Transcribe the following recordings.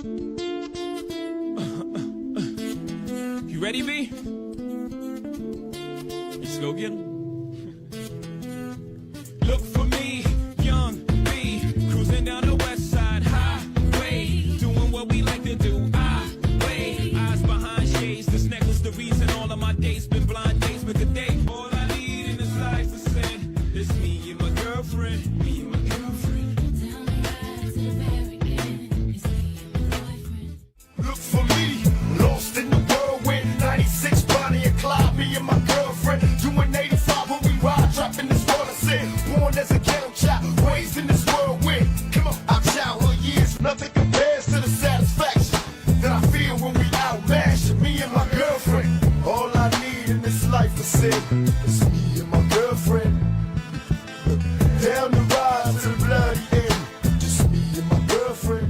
You ready, B? Let's go get 'em. Look for me, young B, cruising down the west side highway, doing what we like to do. Eyes behind shades. This necklace, the reason all of my days been blind days. But today, all I need in this life is sin. It's me and my girlfriend. Me and my girlfriend. Tell me back to the very end. It's me and my boyfriend. Look for me, lost in the whirlwind. 96 Bonnie and Clyde, me and my girlfriend. Doing 85 when we ride, trapping this world of sin. Born as a ghetto child, raised in this whirlwind. Come on, our childhood years, nothing compares to the satisfaction that I feel when we outmatch me and my girlfriend. All I need in this life is sin. It's me and my girlfriend. Down the ride to the bloody end. Just me and my girlfriend.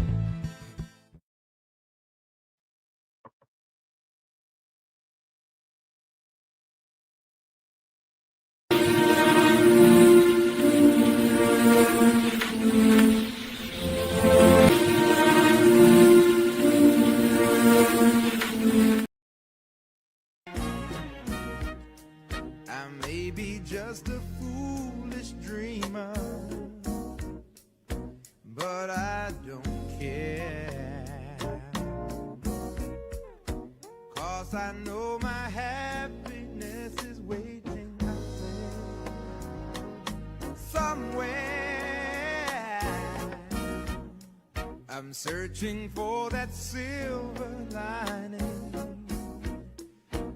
I may be just a foolish dreamer, but I don't care, 'cause I know my happiness is waiting out there somewhere. I'm searching for that silver lining,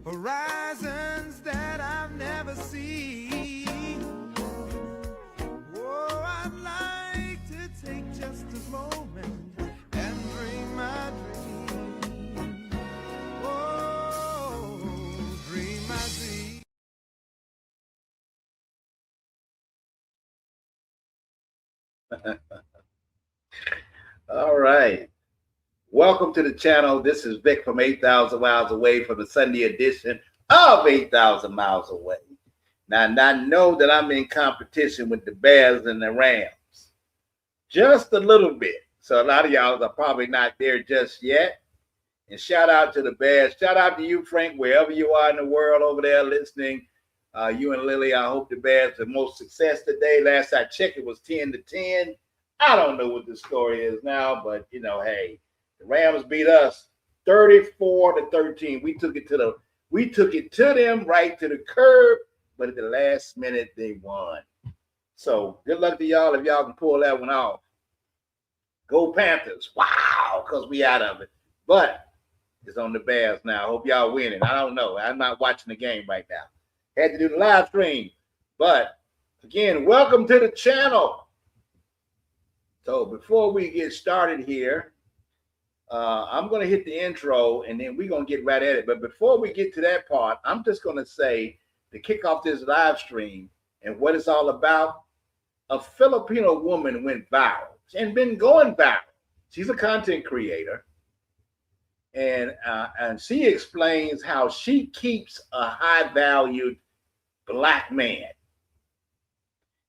horizons that I've never seen. Oh, I'd like to take just a moment and dream my dream. Oh, dream my dream. All right. Welcome to the channel. This is Vic from 8,000 miles away from the Sunday edition of 8,000 miles away. Now, I know that I'm in competition with the Bears and the Rams. Just a little bit. So a lot of y'all are probably not there just yet. And shout out to the Bears. Shout out to you, Frank, wherever you are in the world over there listening. You and Lily, I hope the Bears have most success today. Last I checked, it was 10-10. I don't know what the story is now, but, you know, hey, the Rams beat us 34-13. We took it to them right to the curb, but at the last minute they won. So good luck to y'all if y'all can pull that one off. Go Panthers! Wow, because we out of it. But it's on the Bears now. I hope y'all winning. I don't know. I'm not watching the game right now. Had to do the live stream. But again, welcome to the channel. So before we get started here, I'm going to hit the intro and then we're going to get right at it. But before we get to that part, I'm just going to say to kick off this live stream and what it's all about, a Filipino woman went viral and been going viral. She's a content creator. And she explains how she keeps a high-valued Black man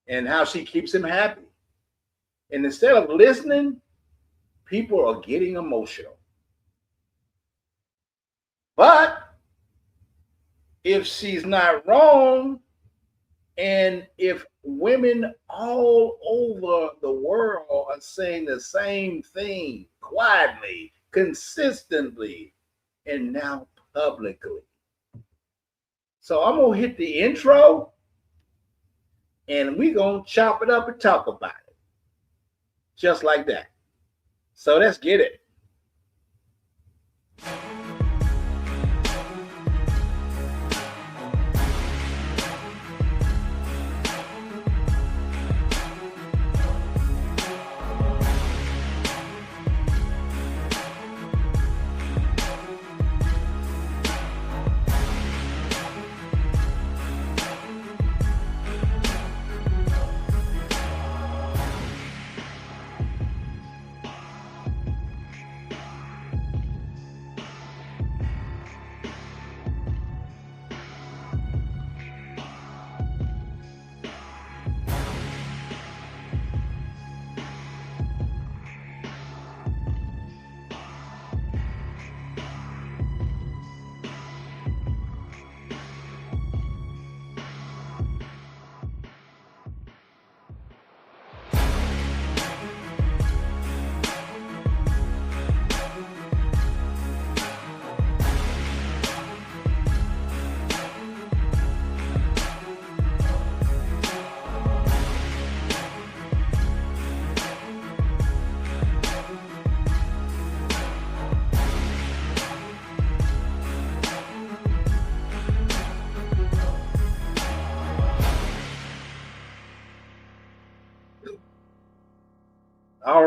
and how she keeps him happy. And instead of listening, people are getting emotional. But if she's not wrong, and if women all over the world are saying the same thing quietly, consistently, and now publicly. So I'm going to hit the intro, and we're going to chop it up and talk about it. Just like that. So let's get it.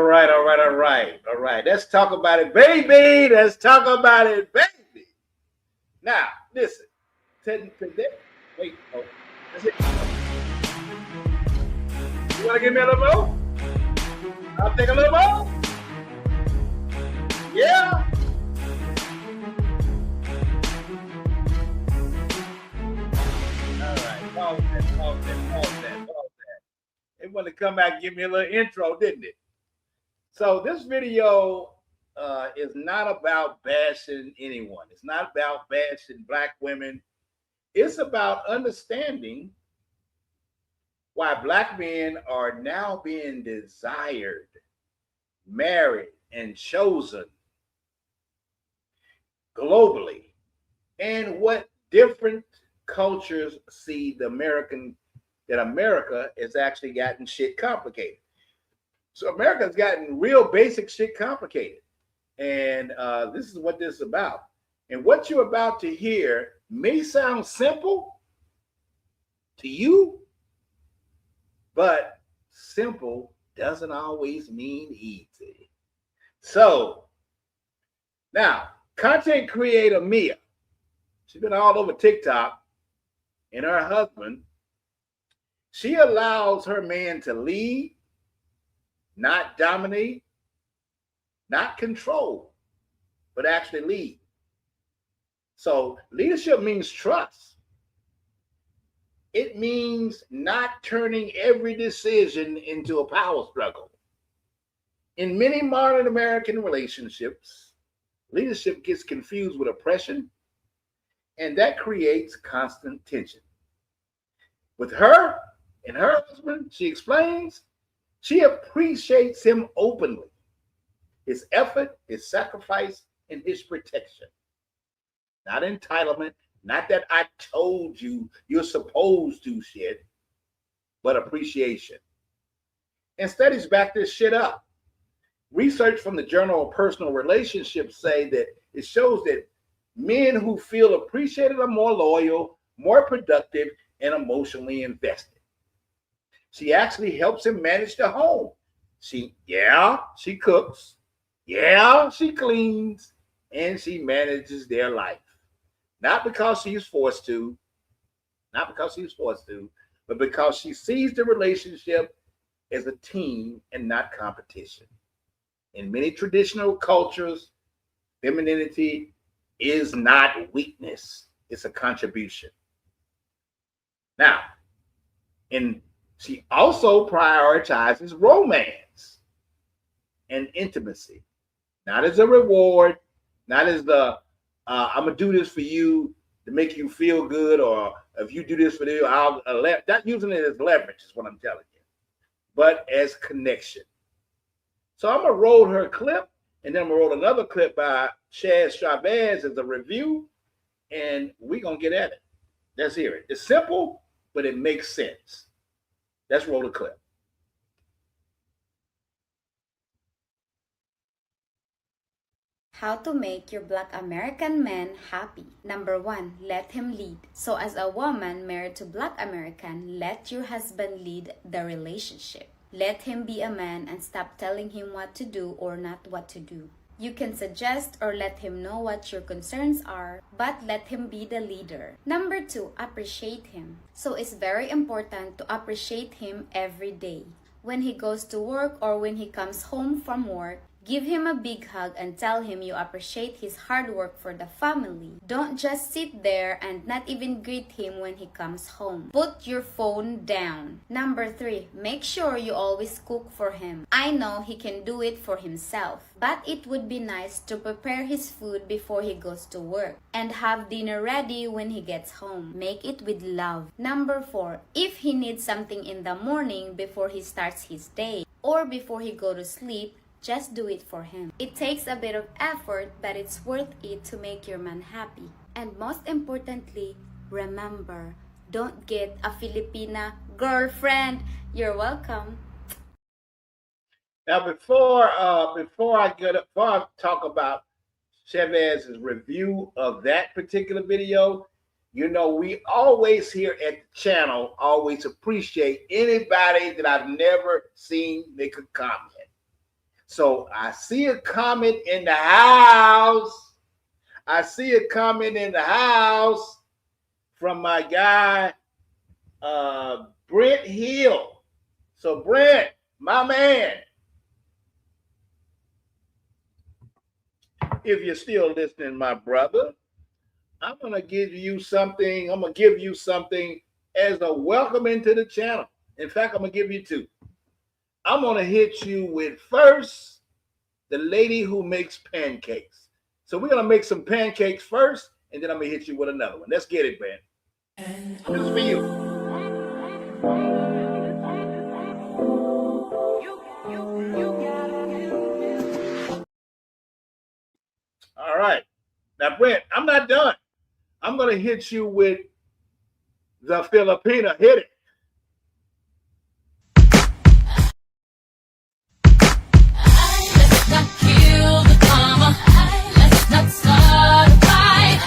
All right. Let's talk about it, baby. Let's talk about it, baby. Now, listen. Today, wait. Oh, that's it. You want to give me a little more? I'll take a little more. Yeah. All right. Pause that. It wanted to come back and give me a little intro, didn't it? So this video is not about bashing anyone. It's not about bashing black women. It's about understanding why black men are now being desired, married, and chosen globally, and what different cultures see that America has actually gotten shit complicated. So America's gotten real basic shit complicated. And this is what this is about. And what you're about to hear may sound simple to you, but simple doesn't always mean easy. So now, content creator Mia, she's been all over TikTok, and her husband, she allows her man to lead, not dominate, not control, but actually lead. So leadership means trust. It means not turning every decision into a power struggle. In many modern American relationships, leadership gets confused with oppression, and that creates constant tension. With her and her husband, she explains, she appreciates him openly, his effort, his sacrifice, and his protection. Not entitlement, not that I told you you're supposed to shit, but appreciation. And studies back this shit up. Research from the Journal of Personal Relationships say that it shows that men who feel appreciated are more loyal, more productive, and emotionally invested. She actually helps him manage the home. She cooks. Yeah, she cleans. And she manages their life. Not because she's forced to, but because she sees the relationship as a team and not competition. In many traditional cultures, femininity is not weakness. It's a contribution. Now, she also prioritizes romance and intimacy, not as a reward, not as I'm gonna do this for you to make you feel good, or if you do this for you, I'll not using it as leverage is what I'm telling you, but as connection. So I'm gonna roll her clip, and then I'm gonna roll another clip by Chaz Chavez as a review, and we're gonna get at it. Let's hear it. It's simple, but it makes sense. Let's roll the clip. How to make your Black American man happy. Number 1, let him lead. So as a woman married to Black American, let your husband lead the relationship. Let him be a man and stop telling him what to do or not what to do. You can suggest or let him know what your concerns are, but let him be the leader. Number 2, appreciate him. So it's very important to appreciate him every day. When he goes to work or when he comes home from work, give him a big hug and tell him you appreciate his hard work for the family. Don't just sit there and not even greet him when he comes home. Put your phone down. Number 3, make sure you always cook for him. I know he can do it for himself, but it would be nice to prepare his food before he goes to work and have dinner ready when he gets home. Make it with love. Number 4, if he needs something in the morning before he starts his day or before he go to sleep, just do it for him. It takes a bit of effort, but it's worth it to make your man happy. And most importantly, remember, don't get a Filipina girlfriend. You're welcome. Now, before I talk about Chavez's review of that particular video, you know, we always here at the channel always appreciate anybody that I've never seen make a comment. So I see a comment in the house. I see a comment in the house from my guy, Brent Hill. So Brent, my man, if you're still listening, my brother, I'm going to give you something. I'm going to give you something as a welcome into the channel. In fact, I'm going to give you two. I'm going to hit you with first the lady who makes pancakes. So we're going to make some pancakes first, and then I'm going to hit you with another one. Let's get it, man. This is for you. All right. Now, Brent, I'm not done. I'm going to hit you with the Filapina. Hit it. Let's not kill the karma. Let's not start a fight.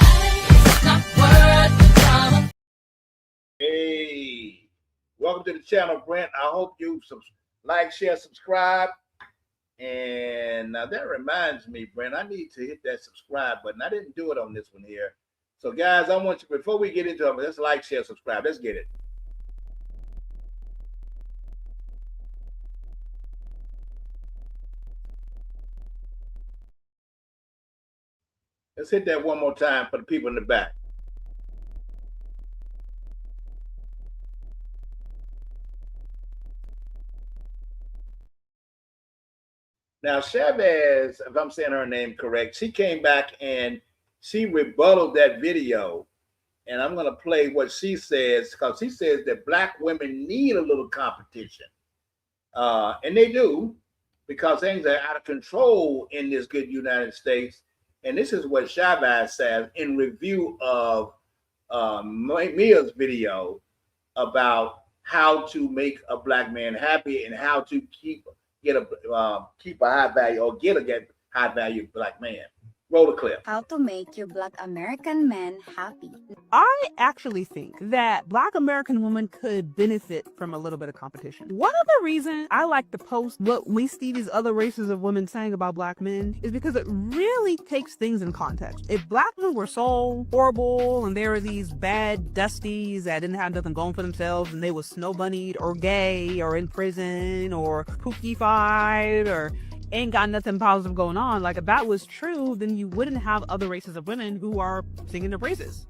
It's not worth the drama. Hey, welcome to the channel, Brent. I hope you like, share, subscribe. And now that reminds me, Brent, I need to hit that subscribe button. I didn't do it on this one here. So, guys, I want you, before we get into it, let's like, share, subscribe. Let's get it. Let's hit that one more time for the people in the back. Now, Chavez, if I'm saying her name correct, she came back and she rebutted that video. And I'm going to play what she says, because she says that black women need a little competition. And they do, because things are out of control in this good United States. And this is what Chavez says in review of Mia's video about how to make a black man happy and how to keep a high value or get a high value black man. Roll the clip. How to make your Black American men happy. I actually think that Black American women could benefit from a little bit of competition. One of the reasons I like to post what we see these other races of women saying about black men is because it really takes things in context. If black men were so horrible and there were these bad dusties that didn't have nothing going for themselves and they were snow bunnied or gay or in prison or pookie-fied or ain't got nothing positive going on, like if that was true, then you wouldn't have other races of women who are singing their praises.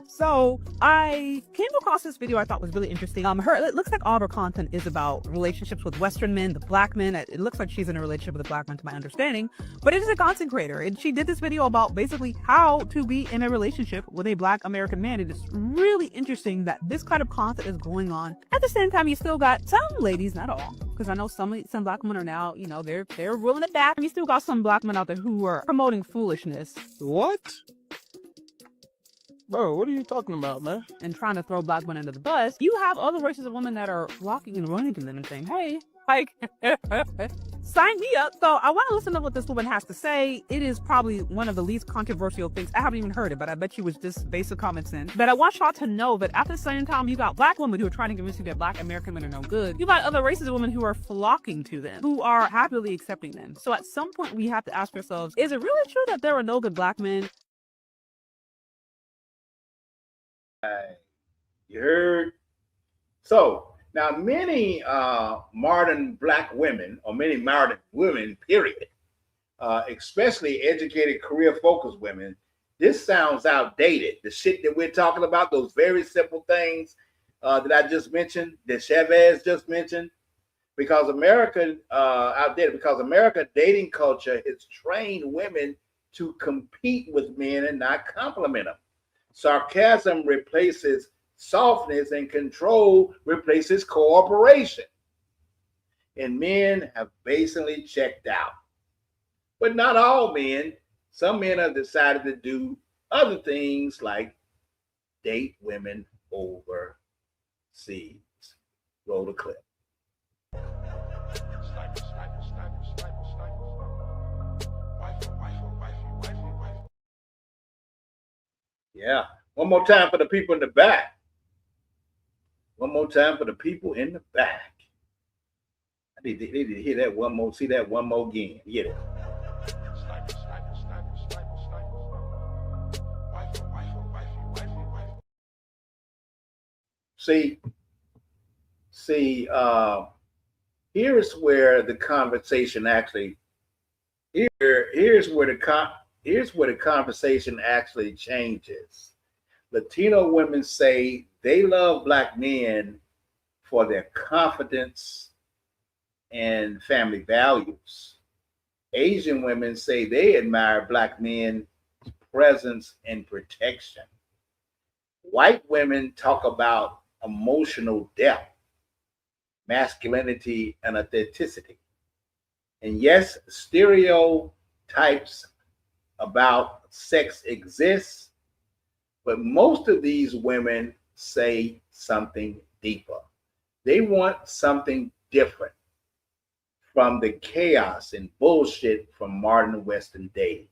So I came across this video I thought was really interesting. It looks like all of her content is about relationships with Western men, the black men. It looks like she's in a relationship with a black man, to my understanding, but it is a content creator, and she did this video about basically how to be in a relationship with a black American man. It is really interesting that this kind of content is going on. At the same time, you still got some ladies, not all, because I know some black women are now, you know, they're ruling it back. You still got some black men out there who are promoting foolishness. What? Bro, what are you talking about, man? And trying to throw black women under the bus. You have other races of women that are flocking and running to them and saying, hey, like, sign me up. So I want to listen to what this woman has to say. It is probably one of the least controversial things. I haven't even heard it, but I bet you was just basic common sense. But I want y'all to know that at the same time, you got black women who are trying to convince you that black American men are no good. You got other races of women who are flocking to them, who are happily accepting them. So at some point, we have to ask ourselves, is it really true that there are no good black men? You heard? So now many modern black women, or many modern women, period, especially educated, career-focused women, this sounds outdated. The shit that we're talking about, those very simple things that I just mentioned, that Chavez just mentioned, because America outdated, because America dating culture has trained women to compete with men and not compliment them. Sarcasm replaces softness, and control replaces cooperation. And men have basically checked out. But not all men. Some men have decided to do other things like date women overseas. Roll the clip. Yeah. One more time for the people in the back. One more time for the people in the back. I They need to hear that one more, see that one more again. Hear that. See, here's where the conversation actually here's where the conversation actually changes. Latino women say they love black men for their confidence and family values. Asian women say they admire black men's presence and protection. White women talk about emotional depth, masculinity, and authenticity. And yes, stereotypes about sex exist, but most of these women say something deeper. They want something different from the chaos and bullshit from modern Western dating.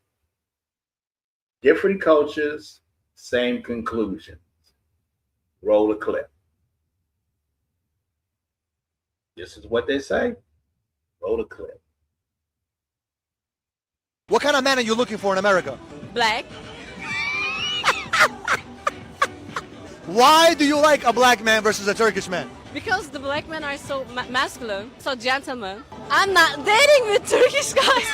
Different cultures, same conclusions. Roll a clip. This is what they say. Roll a clip. What kind of man are you looking for in America? Black. Why do you like a black man versus a Turkish man? Because the black men are so masculine, so gentlemen. I'm not dating with Turkish guys.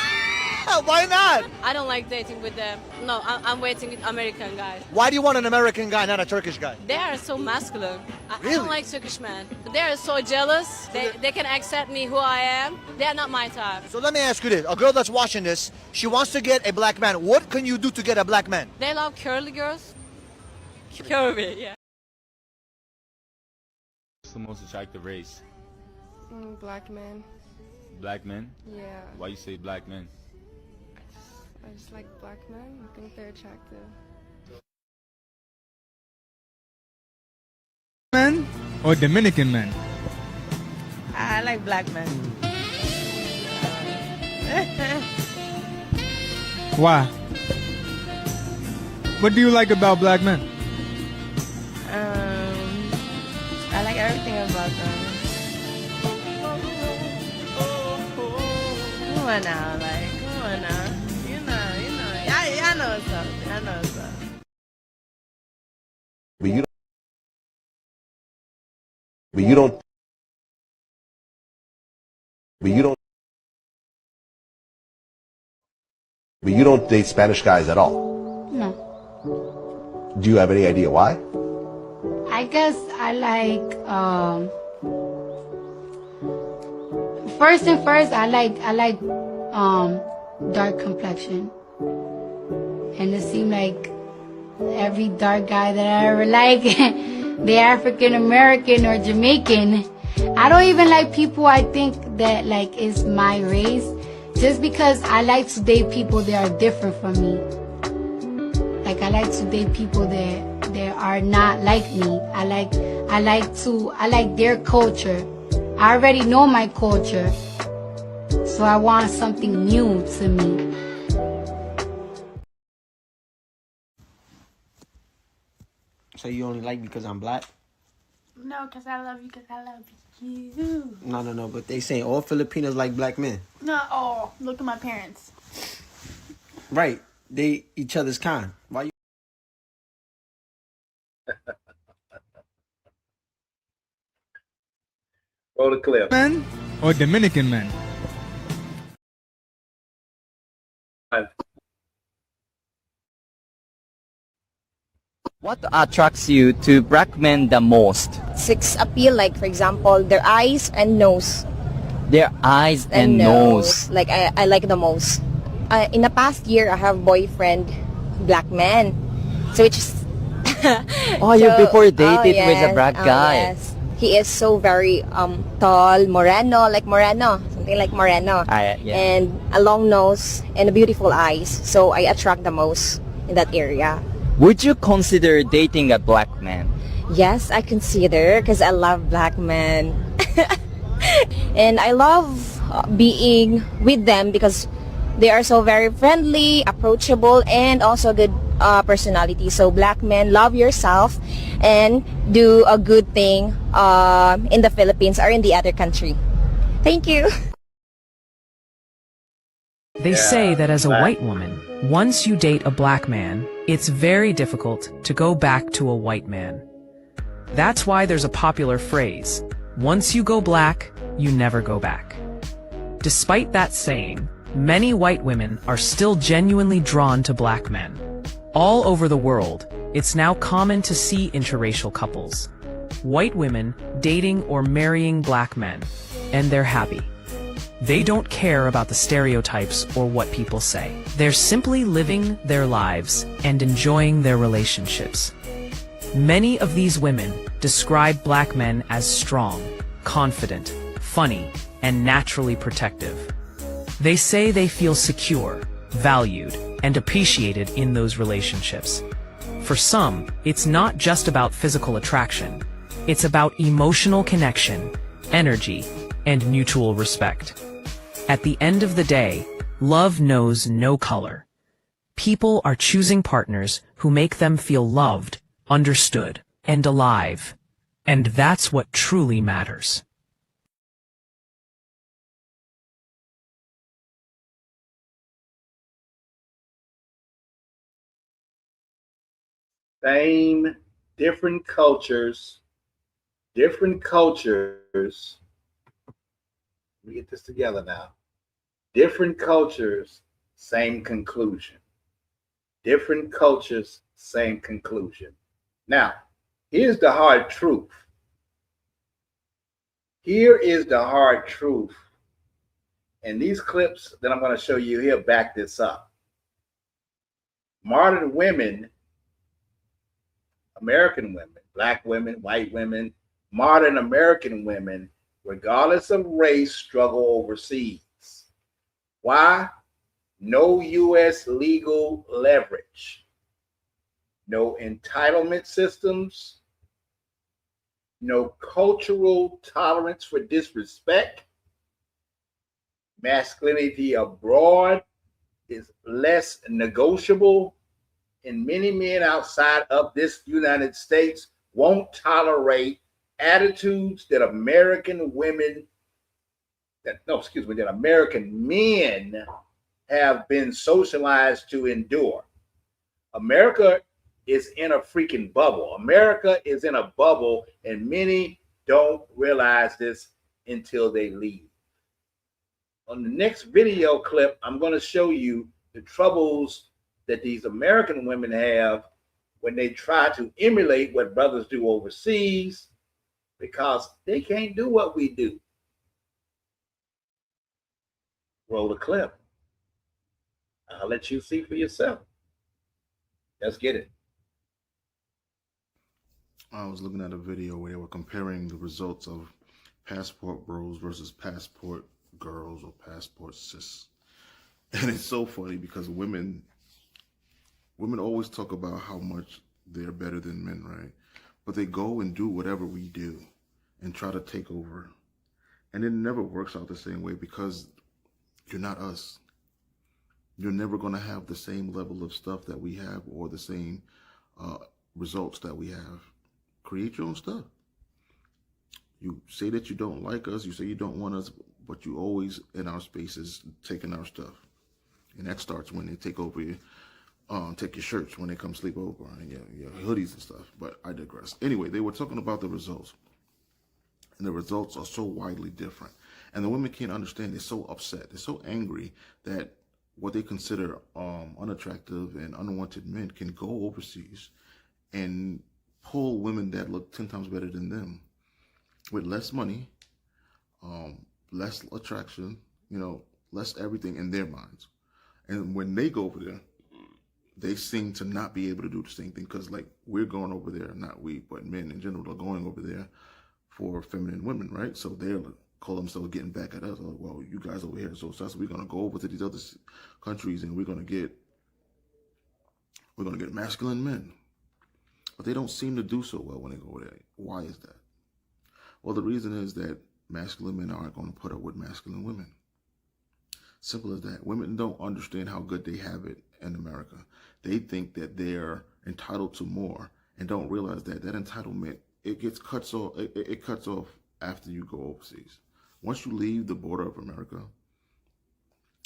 Why not? I don't like dating with them. No, I'm waiting with American guys. Why do you want an American guy, not a Turkish guy? They are so masculine. I Really? don't like Turkish men. They are so jealous. They can accept me who I am. They are not my type. So let me ask you this. A girl that's watching this, she wants to get a black man. What can you do to get a black man? They love curly girls. Curvy, yeah. What's the most attractive race? Black men. Black men? Yeah. Why you say black men? I just like black men. I think they're attractive. Men or Dominican men? I like black men. Why? What do you like about black men? I like everything about them. Come on now, come on now. You know. I know what's up. I know what's up. But you don't date Spanish guys at all? No. Do you have any idea why? I guess I like, first, I like dark complexion. And it seemed like every dark guy that I ever like, they're African American or Jamaican. I don't even like people I think that like is my race, just because I like to date people that are different from me. Like I like to date people that are not like me. I like their culture. I already know my culture, so I want something new to me. So you only like me because I'm black? No, because I love you, because I love you. No, but they say all Filipinos like black men. Not all. Look at my parents. Right. They each other's kind. Why you? Roll the clip. Men or Dominican men? What attracts you to black men the most? Sex appeal, like for example, their eyes and nose. Their eyes and nose. Like I like the most. In the past year, I have boyfriend, black man. So it's just... Oh, you before dated with a black guy. Yes. He is so very tall, moreno, something like moreno. Yeah. And a long nose and a beautiful eyes. So I attract the most in that area. Would you consider dating a black man? Yes, I consider, because I love black men. And I love being with them because they are so very friendly, approachable, and also good personality. So black men, love yourself and do a good thing in the Philippines or in the other country. Thank you. They say that as a white woman, once you date a black man, it's very difficult to go back to a white man. That's why there's a popular phrase, once you go black, you never go back. Despite that saying, many white women are still genuinely drawn to black men. All over the world, it's now common to see interracial couples. White women dating or marrying black men, and they're happy. They don't care about the stereotypes or what people say. They're simply living their lives and enjoying their relationships. Many of these women describe black men as strong, confident, funny, and naturally protective. They say they feel secure, valued, and appreciated in those relationships. For some, it's not just about physical attraction. It's about emotional connection, energy, and mutual respect. At the end of the day, love knows no color. People are choosing partners who make them feel loved, understood, and alive. And that's what truly matters. Same, different cultures. Let me get this together now. Different cultures, same conclusion. Different cultures, same conclusion. Now, here's the hard truth. Here is the hard truth. And these clips that I'm going to show you here back this up. Modern women, American women, black women, white women, modern American women, regardless of race, struggle overseas. Why? No U.S. legal leverage, no entitlement systems, no cultural tolerance for disrespect. Masculinity abroad is less negotiable, and many men outside of this United States won't tolerate attitudes that American men have been socialized to endure. America is in a freaking bubble. America is in a bubble, and many don't realize this until they leave. On the next video clip, I'm going to show you the troubles that these American women have when they try to emulate what brothers do overseas, because they can't do what we do. Roll the clip. I'll let you see for yourself. Let's get it. I was looking at a video where they were comparing the results of passport bros versus passport girls or passport sis. And it's so funny because women always talk about how much they're better than men, right? But they go and do whatever we do and try to take over. And it never works out the same way because you're not us. You're never going to have the same level of stuff that we have or the same results that we have. Create your own stuff. You say that you don't like us, you say you don't want us, but you always in our spaces taking our stuff. And that starts when they take over your, take your shirts when they come sleep over and your hoodies and stuff. But I digress. Anyway, they were talking about the results. And the results are so widely different. And the women can't understand. They're so upset. They're so angry that what they consider unattractive and unwanted men can go overseas and pull women that look 10 times better than them with less money, less attraction, less everything in their minds. And when they go over there, they seem to not be able to do the same thing because, like, we're going over there, not we, but men in general are going over there for feminine women, right? So they'll call themselves getting back at us. Like, well, you guys over here, so we're going to go over to these other countries and we're going to get masculine men. But they don't seem to do so well when they go over there. Why is that? Well, the reason is that masculine men aren't going to put up with masculine women. Simple as that. Women don't understand how good they have it in America. They think that they're entitled to more and don't realize that that entitlement, it cuts off after you go overseas. Once you leave the border of America,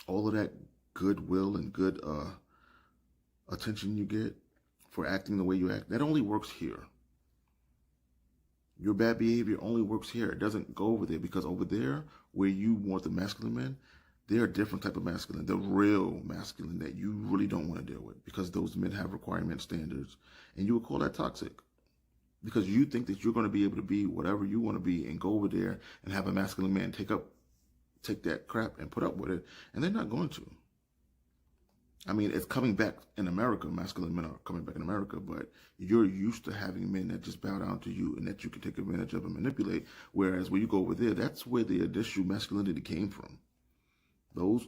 all of that goodwill and good attention you get for acting the way you act, that only works here. Your bad behavior only works here. It doesn't go over there, because over there, where you want the masculine men, they're a different type of masculine. The real masculine that you really don't want to deal with, because those men have requirement standards, and you would call that toxic. Because you think that you're going to be able to be whatever you want to be and go over there and have a masculine man take that crap and put up with it, and they're not going to. I mean, it's coming back in America. Masculine men are coming back in America, but you're used to having men that just bow down to you and that you can take advantage of and manipulate. Whereas when you go over there, that's where the initial masculinity came from. Those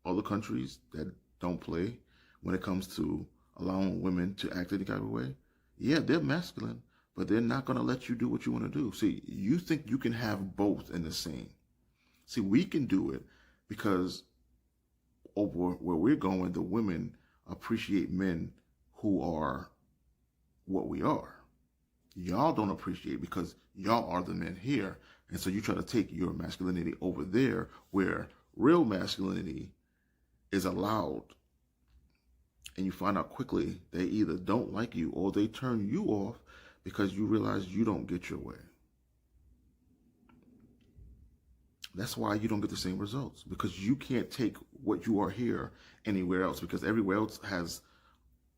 other countries that don't play when it comes to allowing women to act any kind of way, yeah, they're masculine, but they're not going to let you do what you want to do. See, you think you can have both in the same. See, we can do it because over where we're going, the women appreciate men who are what we are. Y'all don't appreciate because y'all are the men here. And so you try to take your masculinity over there where real masculinity is allowed. And you find out quickly they either don't like you or they turn you off because you realize you don't get your way. That's why you don't get the same results, because you can't take what you are here anywhere else, because everywhere else has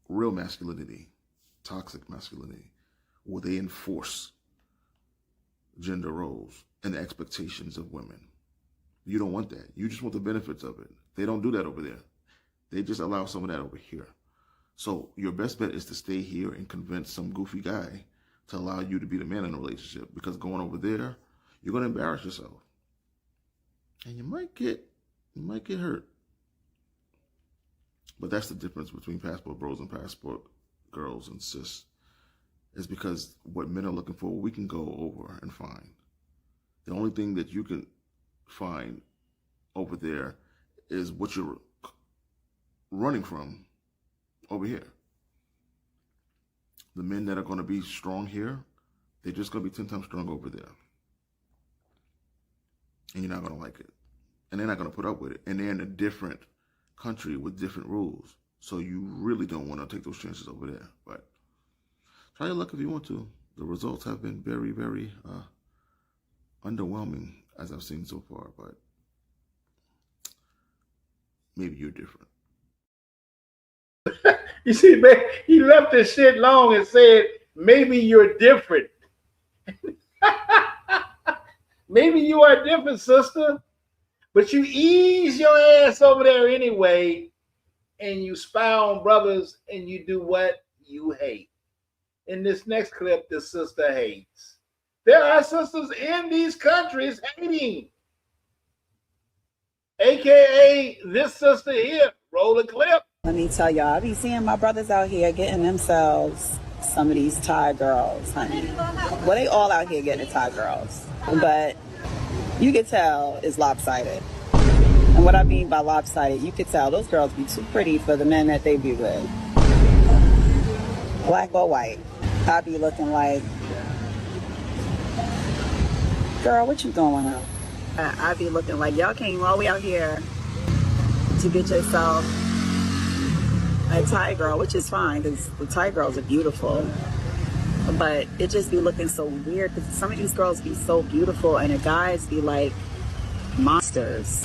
real masculinity, toxic masculinity, where they enforce gender roles and the expectations of women. You don't want that. You just want the benefits of it. They don't do that over there. They just allow some of that over here. So your best bet is to stay here and convince some goofy guy to allow you to be the man in a relationship, because going over there, you're going to embarrass yourself. And you might get hurt. But that's the difference between passport bros and passport girls and cis. Is because what men are looking for, we can go over and find. The only thing that you can find over there is what you're running from over here. The men that are going to be strong here, they're just going to be 10 times strong over there. And you're not going to like it. And they're not going to put up with it. And they're in a different country with different rules. So you really don't want to take those chances over there. But try your luck if you want to. The results have been very, very underwhelming as I've seen so far. But maybe you're different. You see, man, he left this shit long and said, maybe you're different. Maybe you are different, sister. But you ease your ass over there anyway, and you spy on brothers, and you do what you hate. In this next clip, the sister hates. There are sisters in these countries hating. AKA this sister here. Roll a clip. Let me tell y'all, I be seeing my brothers out here getting themselves some of these Thai girls, honey. Well, they all out here getting the Thai girls. But you can tell it's lopsided. And what I mean by lopsided, you can tell those girls be too pretty for the men that they be with. Black or white. I be looking like, girl, what you going on? I be looking like y'all came all the way out here to get yourself a Thai girl, which is fine because the Thai girls are beautiful. But it just be looking so weird because some of these girls be so beautiful and the guys be like monsters.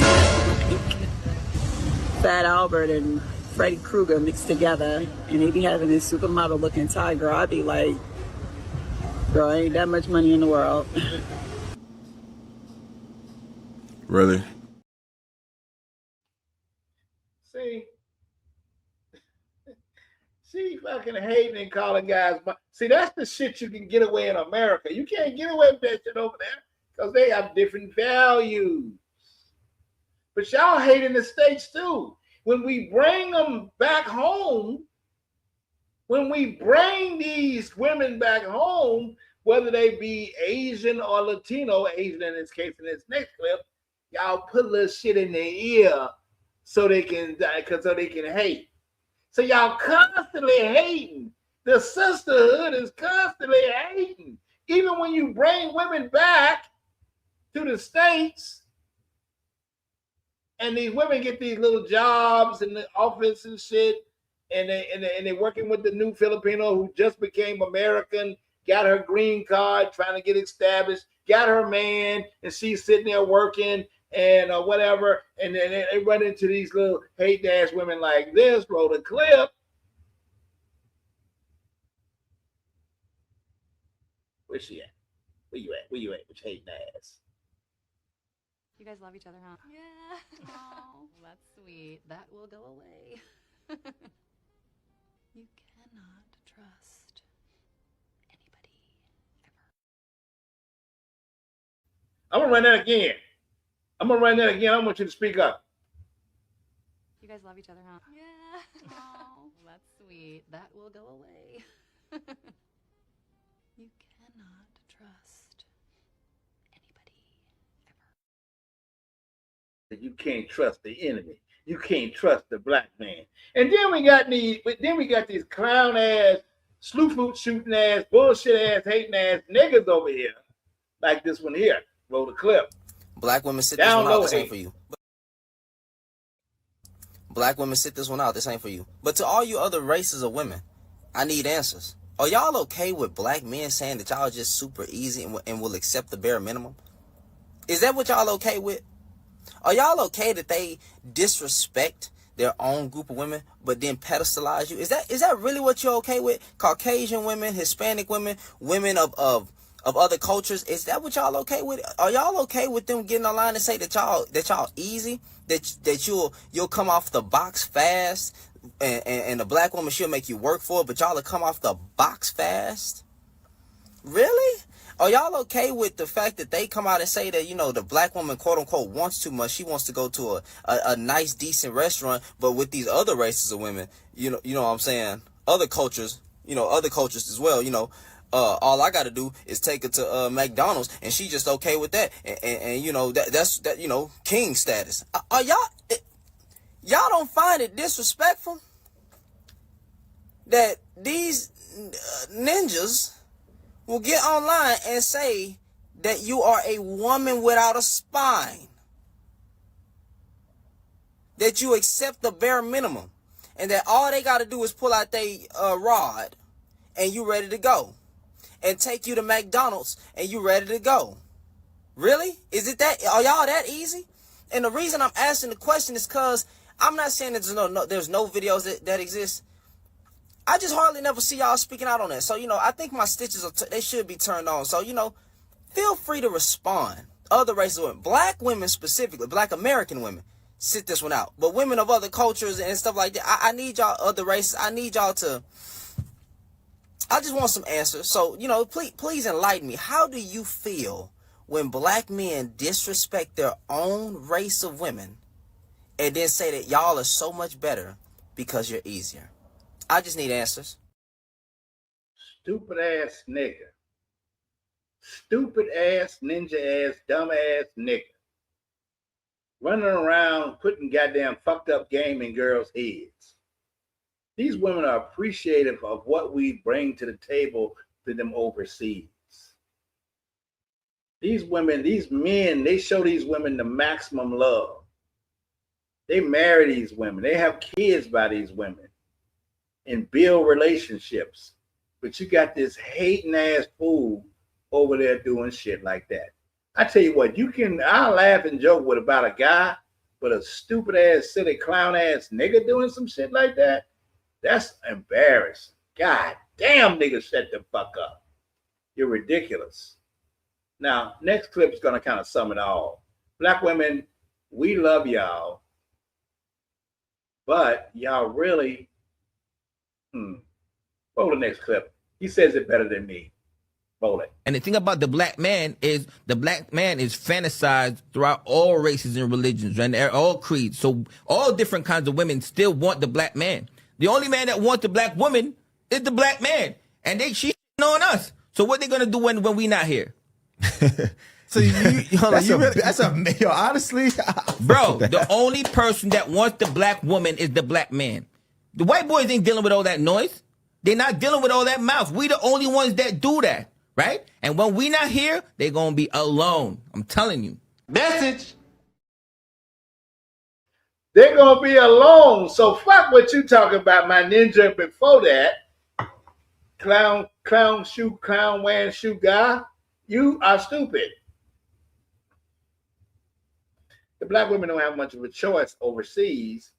Fat Albert and Freddy Krueger mixed together, and they be having this supermodel looking Thai girl. I'd be like, girl, ain't that much money in the world. Really? See, fucking hating and calling guys. See, that's the shit you can get away in America. You can't get away with that shit over there because they have different values. But y'all hate in the States too. When we bring them back home, when we bring these women back home, whether they be Asian or Latino, Asian in this case, in this next clip, y'all put a little shit in their ear so they can hate. So y'all constantly hating. The sisterhood is constantly hating. Even when you bring women back to the States, And these women get these little jobs in the office and shit, and they're working with the new Filipino who just became American, got her green card, trying to get established, got her man, and she's sitting there working and whatever. And then they run into these little hate ass women like this. Roll the clip. Where's she at? Where you at? Where you at? Which hating ass? You guys love each other, huh? Yeah. Oh, that's sweet. That will go away. You cannot trust anybody ever. I'm gonna run that again. I want you to speak up. You guys love each other, huh? Yeah. Oh, that's sweet. That will go away. You cannot trust anybody ever. You can't trust the enemy. You can't trust the black man. And then we got these clown ass, sleuth shooting ass, bullshit ass, hating ass niggas over here, like this one here. Roll the clip. Black women sit this one out. This ain't for you. Black women sit this one out. This ain't for you. But to all you other races of women, I need answers. Are y'all okay with black men saying that y'all just super easy and will accept the bare minimum? Is that what y'all okay with? Are y'all okay that they disrespect their own group of women but then pedestalize you? Is that really what you're okay with? Caucasian women, Hispanic women, women of other cultures, is that what y'all okay with? Are y'all okay with them getting online and say that y'all easy, that you'll come off the box fast, and the black woman, she'll make you work for it, but y'all will come off the box fast? Really? Are y'all okay with the fact that they come out and say that, you know, the black woman, quote unquote, wants too much? She wants to go to a nice, decent restaurant, but with these other races of women, you know what I'm saying? Other cultures as well, you know, all I got to do is take her to McDonald's, and she just okay with that, and you know that's you know, king status. Are y'all don't find it disrespectful that these ninjas will get online and say that you are a woman without a spine, that you accept the bare minimum, and that all they got to do is pull out their rod and you ready to go, and take you to McDonald's and you ready to go? Really? Is it that? Are y'all that easy? And the reason I'm asking the question is because I'm not saying that there's no videos that exist. I just hardly never see y'all speaking out on that. So, you know, I think my stitches they should be turned on. So, you know, feel free to respond. Other races of women, black women specifically, black American women, sit this one out. But women of other cultures and stuff like that, I need y'all, other races, I need y'all to, I just want some answers. So, you know, please enlighten me. How do you feel when black men disrespect their own race of women and then say that y'all are so much better because you're easier? I just need answers. Stupid ass nigga. Stupid ass, ninja ass, dumb ass nigga. Running around putting goddamn fucked up game in girls' heads. These women are appreciative of what we bring to the table to them overseas. These women, these men, they show these women the maximum love. They marry these women. They have kids by these women and build relationships. But you got this hating ass fool over there doing shit like that. I tell you what, I'll laugh and joke about a guy, but a stupid ass, silly clown ass nigga doing some shit like that, that's embarrassing. God damn, nigga, shut the fuck up. You're ridiculous. Now, next clip is going to kind of sum it all. Black women, we love y'all, but y'all really, roll the next clip. He says it better than me. Roll it. And the thing about the black man is fantasized throughout all races and religions and all creeds. So all different kinds of women still want the black man. The only man that wants the black woman is the black man. And she's on us. So what they going to do when we not here? So honestly, bro, the only person that wants the black woman is the black man. The white boys ain't dealing with all that noise. They're not dealing with all that mouth. We the only ones that do that, right? And when we not here, they're going to be alone. I'm telling you. Message. they're gonna be alone. So fuck what you talking about, my ninja. Before that, clown wearing shoe guy, you are stupid. The black women don't have much of a choice overseas,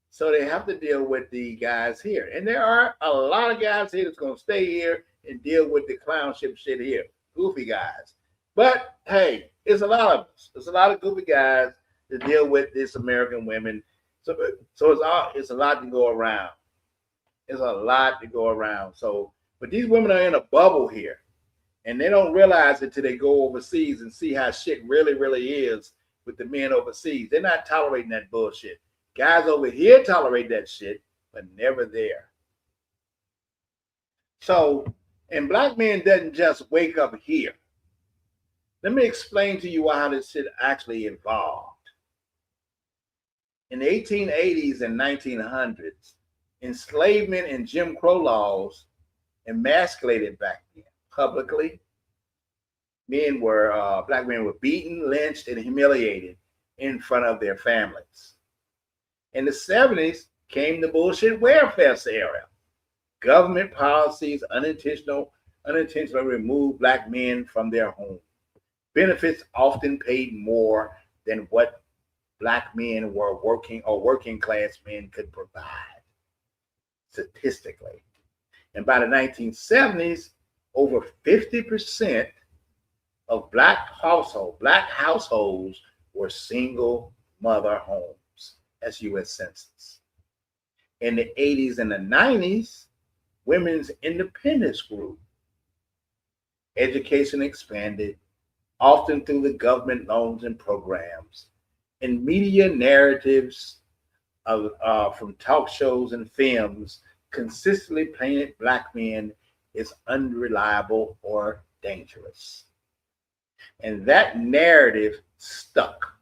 so they have to deal with the guys here. And there are a lot of guys here that's gonna stay here and deal with the clownship shit here, goofy guys. But hey, it's a lot of us. It's a lot of goofy guys to deal with this American women. So it's a lot to go around. It's a lot to go around. So, but these women are in a bubble here, and they don't realize it till they go overseas and see how shit really, really is with the men overseas. They're not tolerating that bullshit. Guys over here tolerate that shit, but never there. So, and black men doesn't just wake up here. Let me explain to you how this shit actually evolved. In the 1880s and 1900s, enslavement and Jim Crow laws emasculated black men publicly. Black men were beaten, lynched, and humiliated in front of their families. In the 70s came the bullshit welfare era. Government policies unintentionally removed black men from their homes. Benefits often paid more than what black men were working class men could provide, statistically. And by the 1970s, over 50% of black households were single mother homes. That's U.S. Census. In the 80s and the 90s, women's independence grew. Education expanded, often through the government loans and programs, and media narratives from talk shows and films consistently painted black men as unreliable or dangerous. And that narrative stuck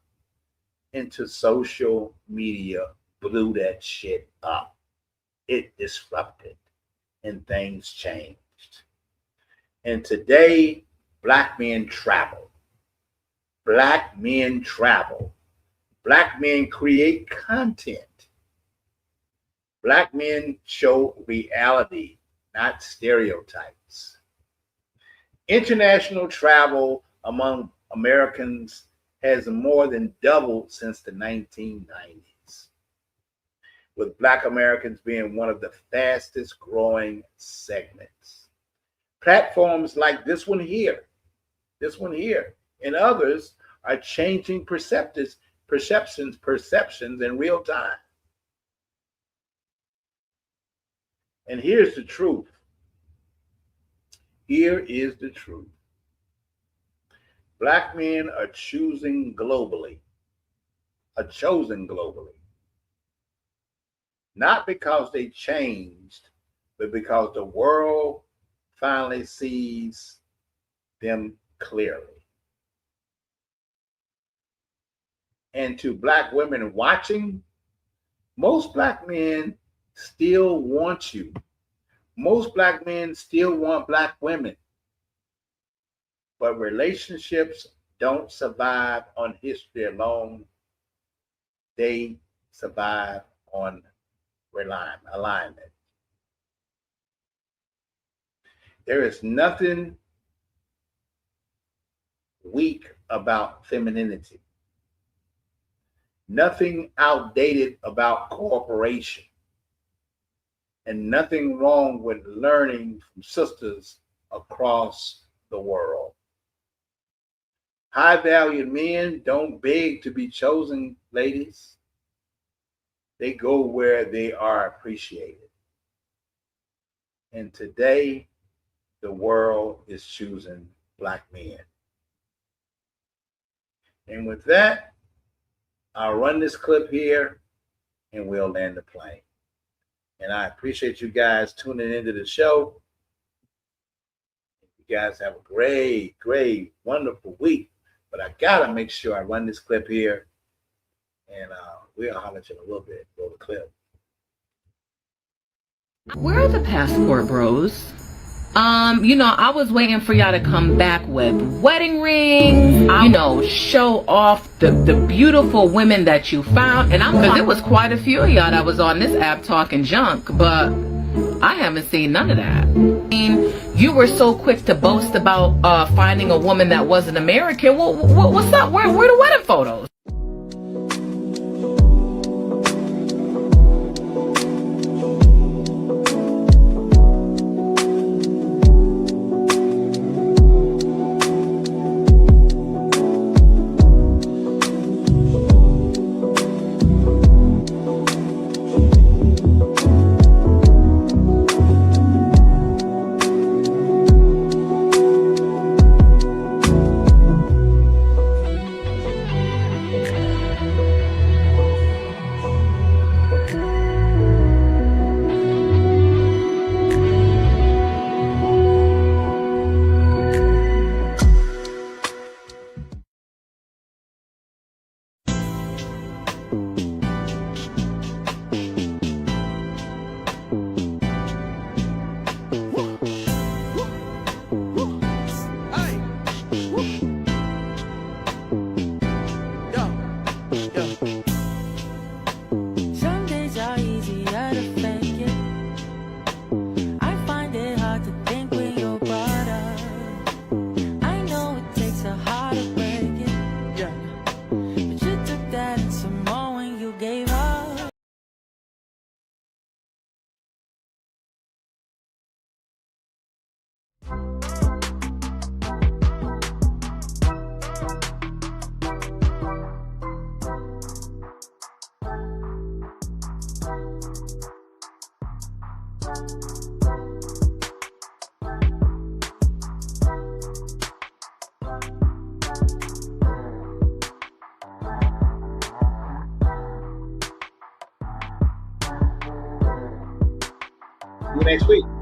into social media, blew that shit up. It disrupted and things changed. And today, black men travel. Black men travel. Black men create content. Black men show reality, not stereotypes. International travel among Americans has more than doubled since the 1990s, with Black Americans being one of the fastest growing segments. Platforms like this one here, and others are changing perceptions in real time. And here's the truth. Here is the truth. Black men are chosen globally. Not because they changed, but because the world finally sees them clearly. And to black women watching, most black men still want you. Most black men still want black women. But relationships don't survive on history alone. They survive on alignment. There is nothing weak about femininity. Nothing outdated about cooperation. And nothing wrong with learning from sisters across the world. High-valued men don't beg to be chosen, ladies. They go where they are appreciated. And today, the world is choosing black men. And with that, I'll run this clip here and we'll land the plane. And I appreciate you guys tuning into the show. You guys have a great, great, wonderful week. But I gotta make sure I run this clip here, and we'll holler at you in a little bit. Roll the clip. Where are the passport bros? You know, I was waiting for y'all to come back with wedding rings, you know, show off the beautiful women that you found. And because there was quite a few of y'all that was on this app talking junk, but I haven't seen none of that. I mean, you were so quick to boast about finding a woman that wasn't American. What's up? Where are the wedding photos? See you next week.